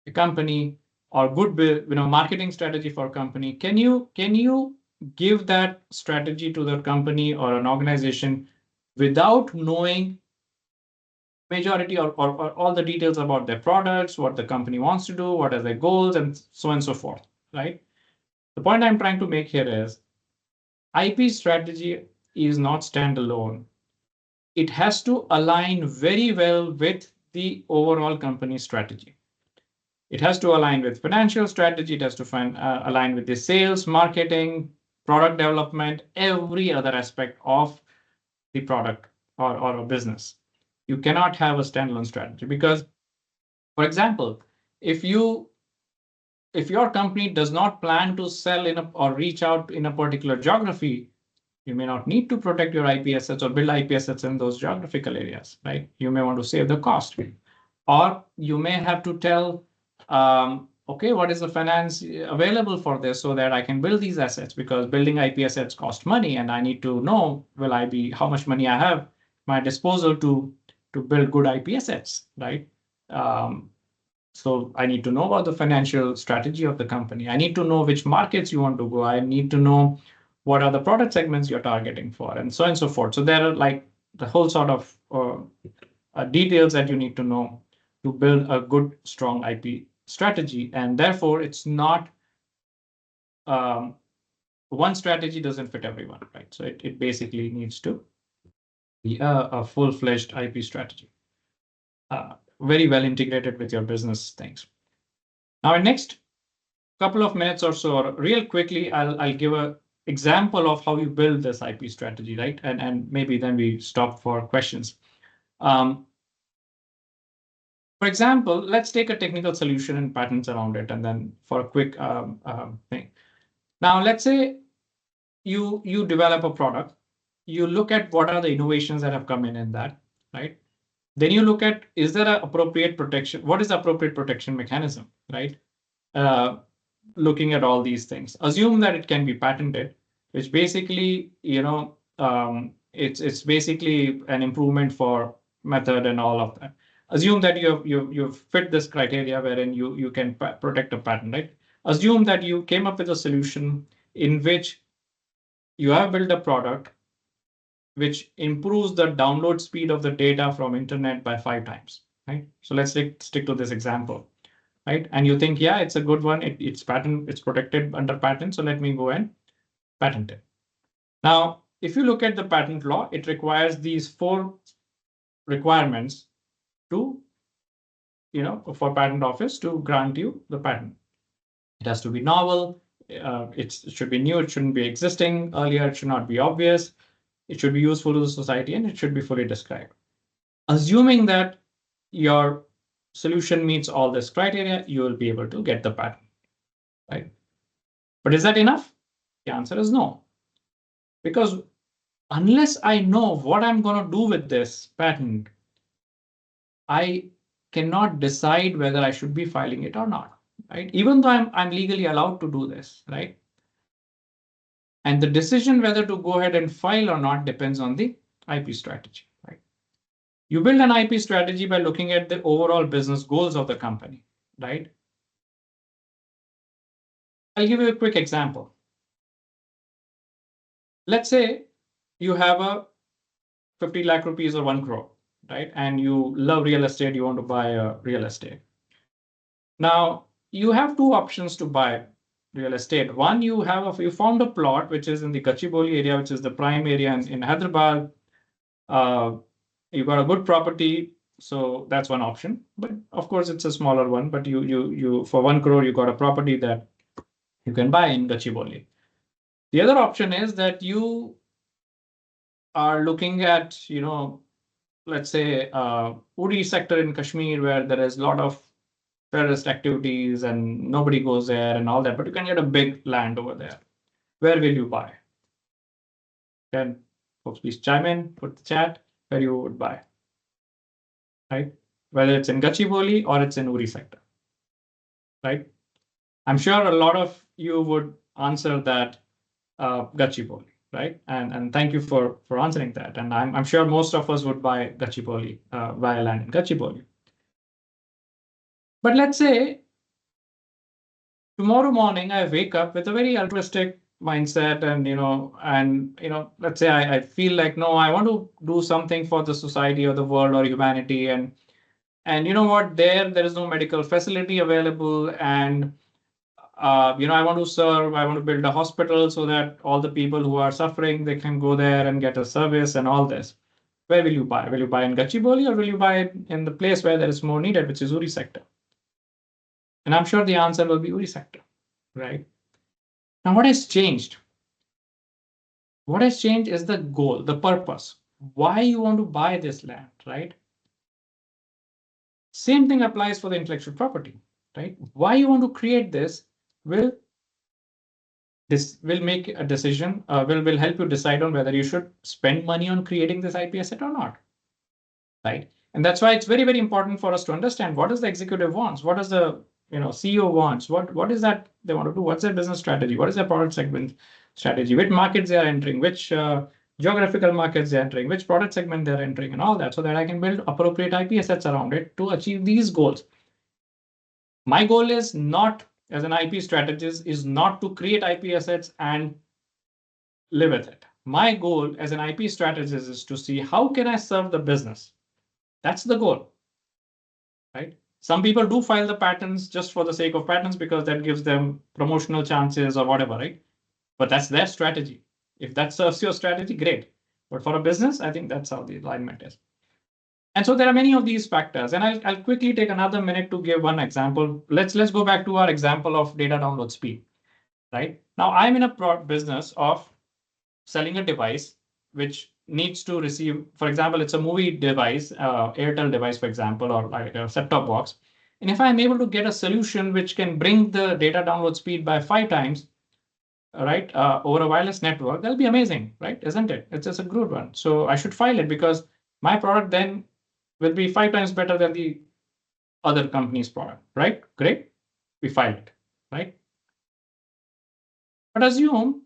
a company, or good marketing strategy for a company? Can you give that strategy to the company or an organization without knowing majority or all the details about their products, what the company wants to do, what are their goals, and so on and so forth, right? The point I'm trying to make here is IP strategy is not standalone. It has to align very well with the overall company strategy. It has to align with financial strategy. It has to align with the sales, marketing, product development, every other aspect of the product or a business. You cannot have a standalone strategy because, for example, if you if your company does not plan to sell or reach out in a particular geography, you may not need to protect your IP assets or build IP assets in those geographical areas, right? You may want to save the cost. Or you may have to tell, okay, what is the finance available for this so that I can build these assets, because building IP assets cost money and I need to know, how much money I have at my disposal to build good IP assets, right? Um, so I need to know about the financial strategy of the company. I need to know which markets you want to go. I need to know what are the product segments you're targeting for, and so on and so forth. So there are like the whole sort of details that you need to know to build a good, strong IP strategy. And therefore, it's not um, one strategy doesn't fit everyone, right? So it basically needs to be a full-fledged IP strategy, very well integrated with your business things. Now, in next couple of minutes or so, or real quickly, I'll give a example of how you build this IP strategy, right? And maybe then we stop for questions. For example, let's take a technical solution and patents around it, and then for a quick thing. Now, let's say you develop a product, you look at what are the innovations that have come in that, right? Then you look at, is there an appropriate protection? What is the appropriate protection mechanism, right? Looking at all these things, assume that it can be patented, which basically, it's basically an improvement for method and all of that. Assume that you've fit this criteria wherein you can protect a patent, right? Assume that you came up with a solution in which you have built a product which improves the download speed of the data from internet by 5 times, right? So let's stick to this example, right? And you think, yeah, it's a good one. It's protected under patent. So let me go and patent it. Now, if you look at the patent law, it requires these 4 requirements to, for patent office to grant you the patent. It has to be novel. It should be new. It shouldn't be existing earlier. It should not be obvious. It should be useful to the society, and it should be fully described. Assuming that your solution meets all this criteria, you will be able to get the patent, right? But is that enough? The answer is no. Because unless I know what I'm going to do with this patent, I cannot decide whether I should be filing it or not, right? Even though I'm legally allowed to do this, right? And the decision whether to go ahead and file or not depends on the IP strategy, right? You build an IP strategy by looking at the overall business goals of the company, right? I'll give you a quick example. Let's say you have a 50 lakh rupees or 1 crore, right? And you love real estate, you want to buy a real estate. Now, you have two options to buy real estate. One, you found a plot which is in the Gachibowli area, which is the prime area in Hyderabad. You got a good property, so that's one option. But of course, it's a smaller one. But you for 1 crore, you got a property that you can buy in Gachibowli. The other option is that you are looking at, let's say, Uri sector in Kashmir, where there is a lot of terrorist activities and nobody goes there and all that, but you can get a big land over there. Where will you buy? Can folks please chime in, put the chat where you would buy, right? Whether it's in Gachibowli or it's in Uri sector, right? I'm sure a lot of you would answer that Gachibowli, right? And thank you for answering that. And I'm sure most of us would buy Gachibowli, buy land in Gachibowli. But let's say tomorrow morning I wake up with a very altruistic mindset, and let's say I feel like, no, I want to do something for the society or the world or humanity, and you know what, there is no medical facility available, and I want to serve, I want to build a hospital so that all the people who are suffering, they can go there and get a service and all this. Where will you buy? Will you buy in Gachibowli, or will you buy it in the place where there is more needed, which is Uri sector? And I'm sure the answer will be Uri sector, right? Now, what has changed? What has changed is the goal, the purpose, why you want to buy this land, right? Same thing applies for the intellectual property, right? Why you want to create this will make a decision, will help you decide on whether you should spend money on creating this IP asset or not, right? And that's why it's very, very important for us to understand what does the executive wants, what does the CEO wants, what is that they want to do, what's their business strategy, what is their product segment strategy, which markets they are entering, which geographical markets they're entering, which product segment they're entering, and all that, so that I can build appropriate IP assets around it to achieve these goals. My goal is not, as an IP strategist, is not to create IP assets and live with it. My goal as an IP strategist is to see how can I serve the business. That's the goal, right? Some people do file the patents just for the sake of patents because that gives them promotional chances or whatever, right? But that's their strategy. If that serves your strategy, great. But for a business, I think that's how the alignment is. And so there are many of these factors. And I'll quickly take another minute to give one example. Let's go back to our example of data download speed, right? Now I'm in a business of selling a device which needs to receive, for example, it's a movie device, Airtel device, for example, or like a set-top box. And if I'm able to get a solution which can bring the data download speed by 5 times, right, over a wireless network, that'll be amazing, right? Isn't it? It's just a good one. So I should file it because my product then will be 5 times better than the other company's product, right? Great. We file it, right? But assume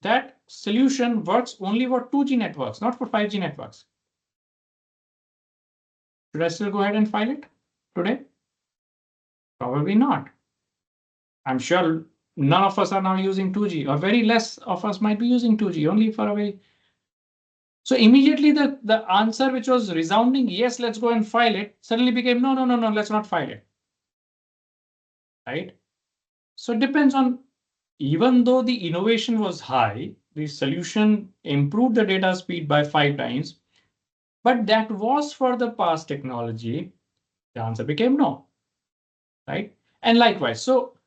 that solution works only for 2G networks, not for 5G networks. Should I still go ahead and file it today? Probably not. I'm sure none of us are now using 2G, or very less of us might be using 2G, only for a very. So immediately the answer, which was resounding, yes, let's go and file it, suddenly became, no, let's not file it, right? So it depends on, even though the innovation was high, the solution improved the data speed by 5 times, but that was for the past technology, the answer became no, right? And likewise, so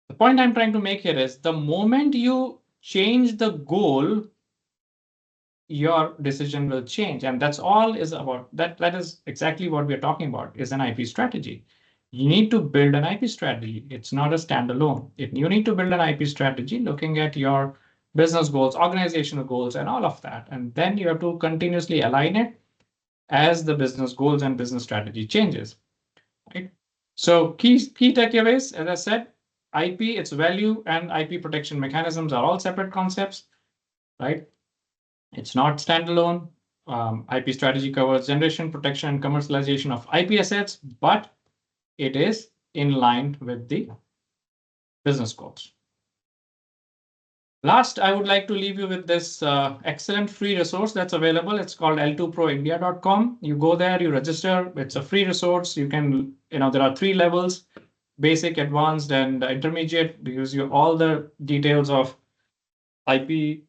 the point I'm trying to make here is the moment you change the goal, your decision will change. And that's all is about that. That is exactly what we're talking about, is an IP strategy. You need to build an IP strategy. It's not a standalone. You need to build an IP strategy looking at your business goals, organizational goals, and all of that. And then you have to continuously align it as the business goals and business strategy changes, right? So key takeaways, as I said, IP, its value, and IP protection mechanisms are all separate concepts, right? It's not standalone. IP strategy covers generation, protection, and commercialization of IP assets, but it is in line with the business goals. Last, I would like to leave you with this excellent free resource that's available. It's called l2proindia.com. You go there, you register. It's a free resource. You can, there are 3 levels: basic, advanced, and intermediate. It gives you all the details of IP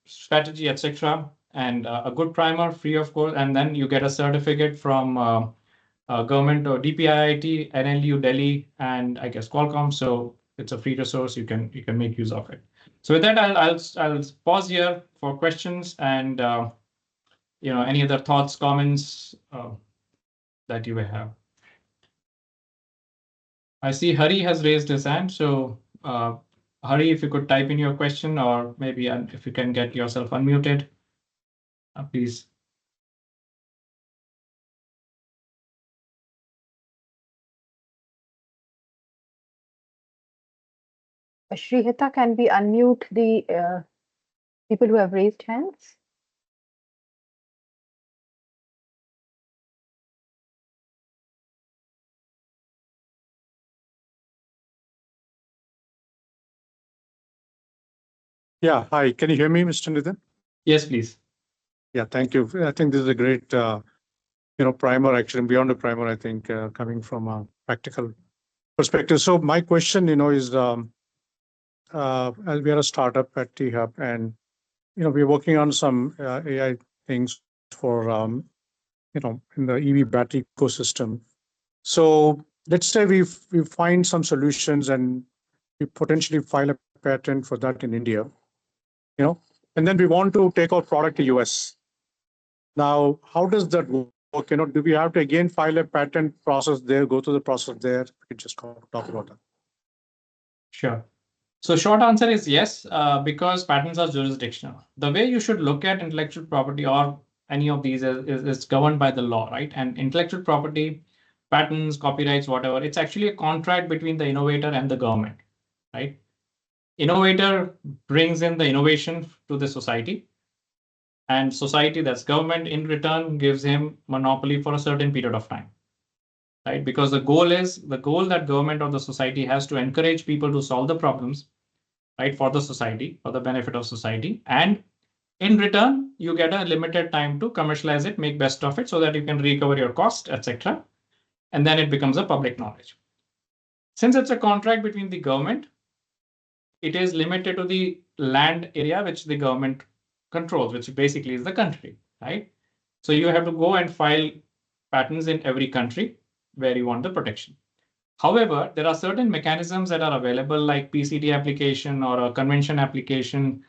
strategy, etc., and a good primer, free of course. And then you get a certificate from government or DPIIT, NLU Delhi, and I guess Qualcomm. So it's a free resource. You can make use of it. So with that, I'll pause here for questions and any other thoughts, comments that you may have. I see Hari has raised his hand. So Hari, if you could type in your question, or maybe if you can get yourself unmuted, please. Shrihita, can we unmute the people who have raised hands? Yeah, hi. Can you hear me, Mr. Nitin? Yes, please. Yeah, thank you. I think this is a great, primer, actually, beyond a primer, I think, coming from a practical perspective. So my question, is, as we are a startup at T-Hub, and, we're working on some AI things for, in the EV battery ecosystem. So let's say we find some solutions and we potentially file a patent for that in India, and then we want to take our product to US. Now, how does that work? Do we have to again file a patent process there, go through the process there? We could just talk about that. Sure. So short answer is yes, because patents are jurisdictional. The way you should look at intellectual property or any of these is governed by the law, right? And intellectual property, patents, copyrights, whatever, it's actually a contract between the innovator and the government, right? Innovator brings in the innovation to the society, and society, that's government, in return gives him monopoly for a certain period of time, right? Because the goal that government or the society has to encourage people to solve the problems, right, for the society, for the benefit of society. And in return, you get a limited time to commercialize it, make best of it so that you can recover your cost, etc. And then it becomes a public knowledge. Since it's a contract between the government, it is limited to the land area which the government controls, which basically is the country, right? So you have to go and file patents in every country where you want the protection. However, there are certain mechanisms that are available, like PCT application or a convention application,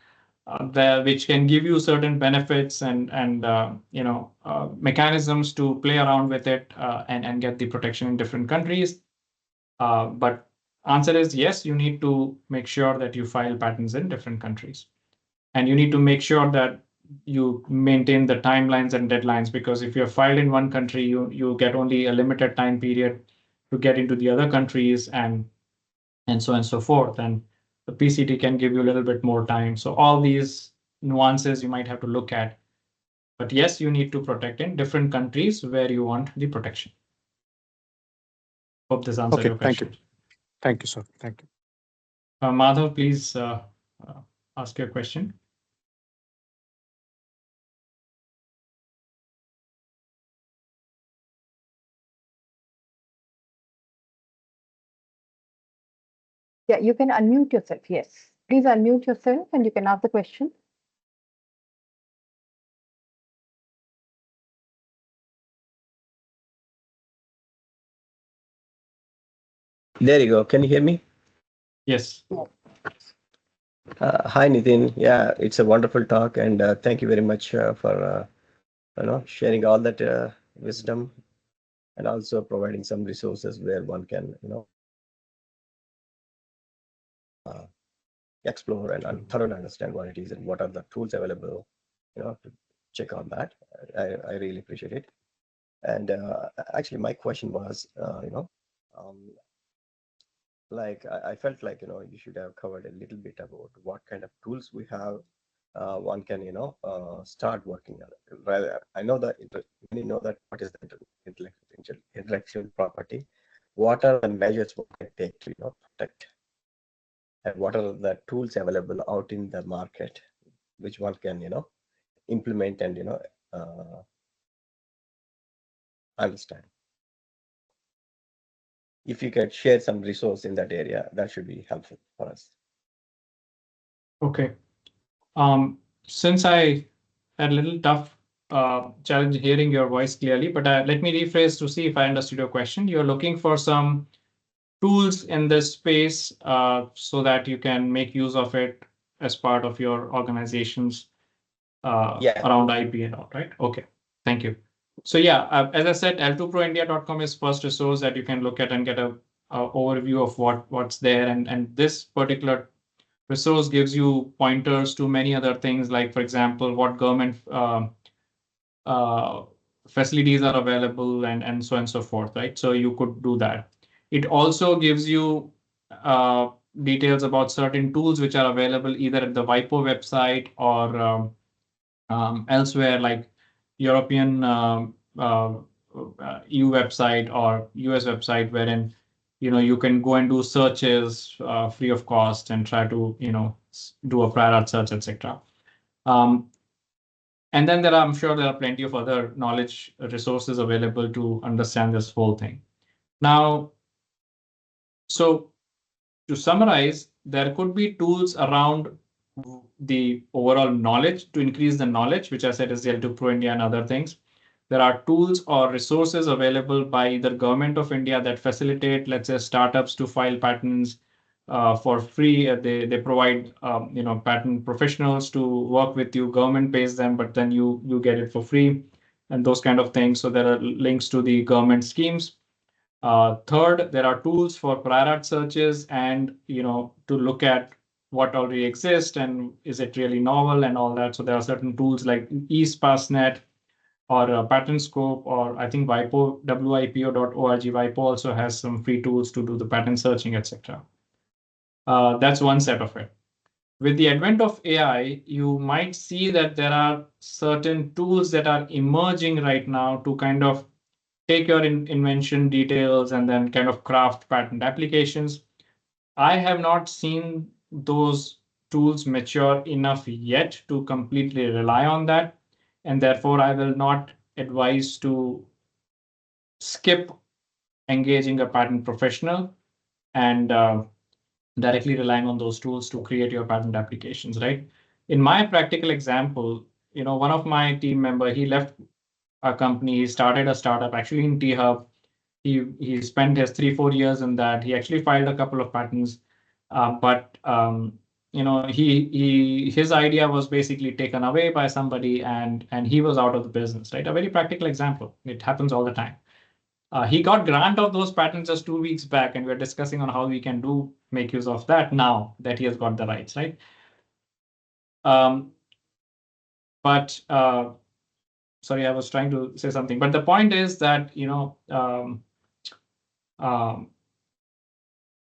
which can give you certain benefits and mechanisms to play around with it and get the protection in different countries. But answer is yes, you need to make sure that you file patents in different countries. And you need to make sure that you maintain the timelines and deadlines, because if you're filed in one country, you get only a limited time period to get into the other countries and so on and so forth. And the PCT can give you a little bit more time. So all these nuances you might have to look at. But yes, you need to protect in different countries where you want the protection. Hope this answers your question. Thank you. Thank you, sir. Thank you. Madhav, please ask your question. Yeah, you can unmute yourself. Yes. Please unmute yourself and you can ask the question. There you go. Can you hear me? Yes. Hi, Nitin. Yeah, it's a wonderful talk, and thank you very much for sharing all that wisdom, and also providing some resources where one can explore and thoroughly understand what it is and what are the tools available, to check on that. I really appreciate it. And actually, my question was, like I felt like you should have covered a little bit about what kind of tools we have one can start working on it. Rather, I know that many know that what is the intellectual property, what are the measures one can take to protect, and what are the tools available out in the market which one can implement and uh, understand. If you could share some resource in that area, that should be helpful for us. Okay. Since I had a little tough challenge hearing your voice clearly, but let me rephrase to see if I understood your question. You're looking for some tools in this space so that you can make use of it as part of your organization's Yeah. around IP and all, right? Okay, thank you. So yeah, as I said, l2proindia.com is first resource that you can look at and get a overview of what's there. And this particular resource gives you pointers to many other things, like, for example, what government uh, facilities are available and so on and so forth, right? So you could do that. It also gives you details about certain tools which are available either at the WIPO website or elsewhere, like European EU website or US website, wherein you can go and do searches free of cost and try to do a prior art search, etc. And then I'm sure there are plenty of other knowledge resources available to understand this whole thing. Now, so to summarize, there could be tools around the overall knowledge to increase the knowledge, which I said is the L2 Pro India and other things. There are tools or resources available by the government of India that facilitate, let's say, startups to file patents for free. They provide patent professionals to work with you. Government pays them, but then you get it for free, and those kind of things. So there are links to the government schemes. Third, there are tools for prior art searches and to look at what already exists and is it really novel and all that. So there are certain tools like eSpassNet or Patent Scope, or I think WIPO, WIPO.org. WIPO also has some free tools to do the patent searching, etc. That's one set of it. With the advent of AI, you might see that there are certain tools that are emerging right now to kind of take your invention details and then kind of craft patent applications. I have not seen those tools mature enough yet to completely rely on that. And therefore, I will not advise to skip engaging a patent professional and directly relying on those tools to create your patent applications, right? In my practical example, one of my team member, he left a company, he started a startup actually in T-Hub. He spent his 3-4 years in that. He actually filed a couple of patents, but his idea was basically taken away by somebody, and he was out of the business. Right, a very practical example. It happens all the time. He got grant of those patents just 2 weeks back, and we're discussing on how we can make use of that now that he has got the rights. Right, but sorry, I was trying to say something. But the point is that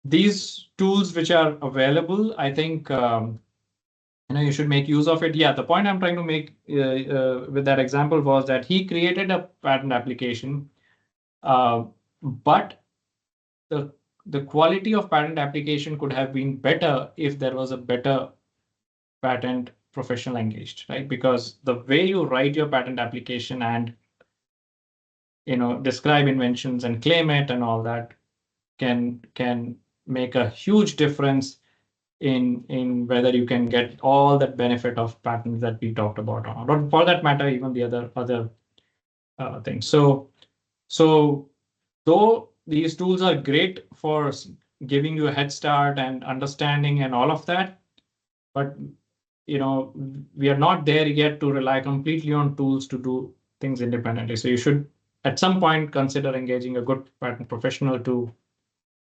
these tools which are available, I think you should make use of it. Yeah, the point I'm trying to make with that example was that he created a patent application, but the quality of patent application could have been better if there was a better patent professional engaged, right? Because the way you write your patent application and describe inventions and claim it and all that can make a huge difference in whether you can get all that benefit of patents that we talked about, or for that matter, even the other things. So though these tools are great for giving you a head start and understanding and all of that, but we are not there yet to rely completely on tools to do things independently. So you should at some point consider engaging a good patent professional to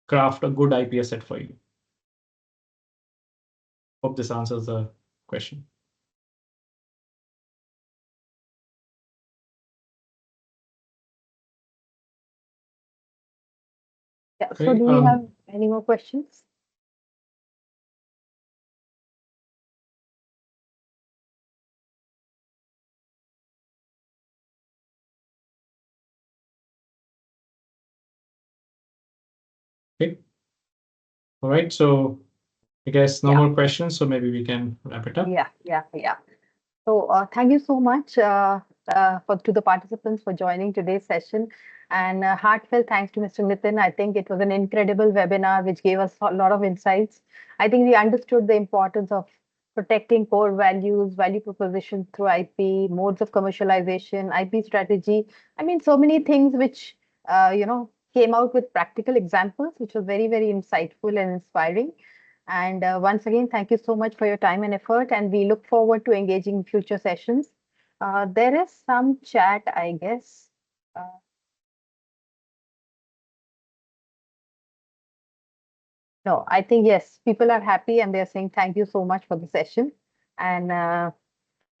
craft a good IP set for you. Hope this answers the question. Yeah. So do we have any more questions? Okay. All right. So I guess no Yeah. more questions. So maybe we can wrap it up. Yeah. So thank you so much to the participants for joining today's session, and heartfelt thanks to Mr. Nitin. I think it was an incredible webinar which gave us a lot of insights. I think we understood the importance of protecting core values, value propositions through IP, modes of commercialization, IP strategy. I mean, so many things which came out with practical examples, which was very, very insightful and inspiring. And once again, thank you so much for your time and effort. And we look forward to engaging in future sessions. There is some chat, I guess. Uh, no, I think yes, people are happy and they're saying thank you so much for the session. And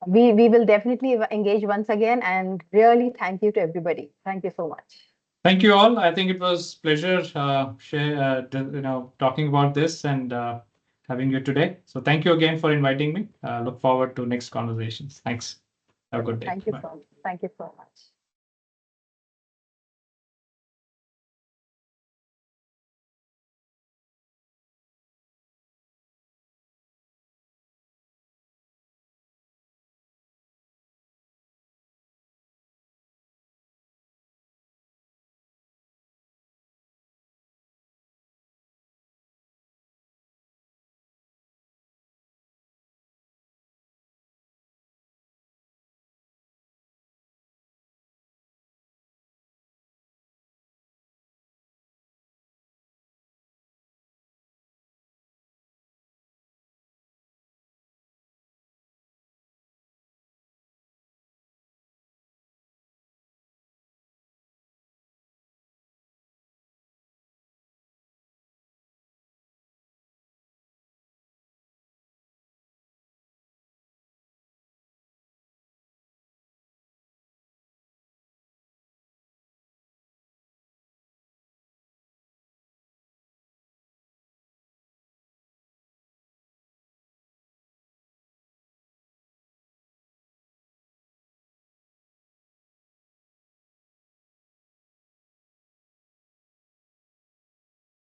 we will definitely engage once again. And really thank you to everybody. Thank you so much. Thank you all. I think it was pleasure talking about this and having you today. So thank you again for inviting me. Look forward to next conversations. Thanks. Have a good day. Thank you Bye. Thank you so much.